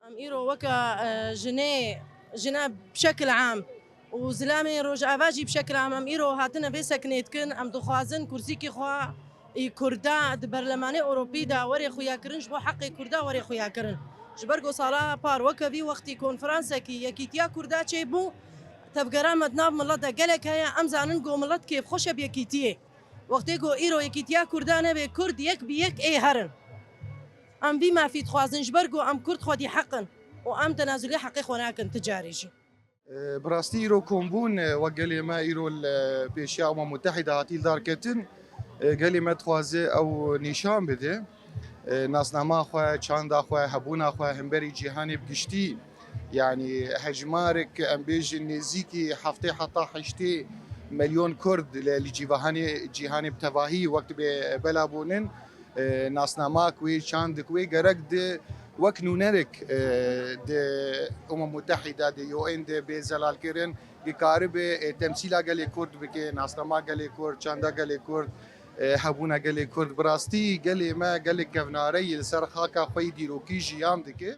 ام ايرو وكا جنا بشكل عام وزلامي روج افاجي بشكل عام ام ايرو هاتنا في سكنيت كن ام دخوازن كرسي كي خوا اي كردا برلماني اوروبي دا وري خويا كرنج بو حقي كردا وري خويا كرن جبرگو صلاة بار وكا في وقتي كونفرنسا كي يكيتيا كردا تشي بو تبقرا مدناب ملتا قالك هيا امزانن قو ملت كيف خوش بيكيتيه وقتی گو ایرو یکیتیا کردانه به کرد یک بی یک ای هرن ام بی ما في تخوازن جبرگو ام کرد خودی حقن و ام تنازلی حقی خوناکن تجاریجی براستي إيرو كومبون وقال ما إيرو بأشياء متحدة هاتي دار كتن قال ما تخوازي أو نشان بده ناس نما خواه چاند خواه هبونا خواه همبري جهاني بقشتي يعني هجمارك ام بيج نزيكي حفتي حتى حشتي مليون كرد لجيبهاني جهاني بتواهي وقت بلابونن ناس نما كوي چاند كوي غرق دي وك نونرك دي متحدة دي يو ان دي بزلال كيرن بقارب تمثيلا قالي كرد بكي ناس نما قالي كرد چاندا قالي كرد هبونا قالي كرد براستي قالي ما قالي كفناري السر خاكا خوي ديروكي جيام دكي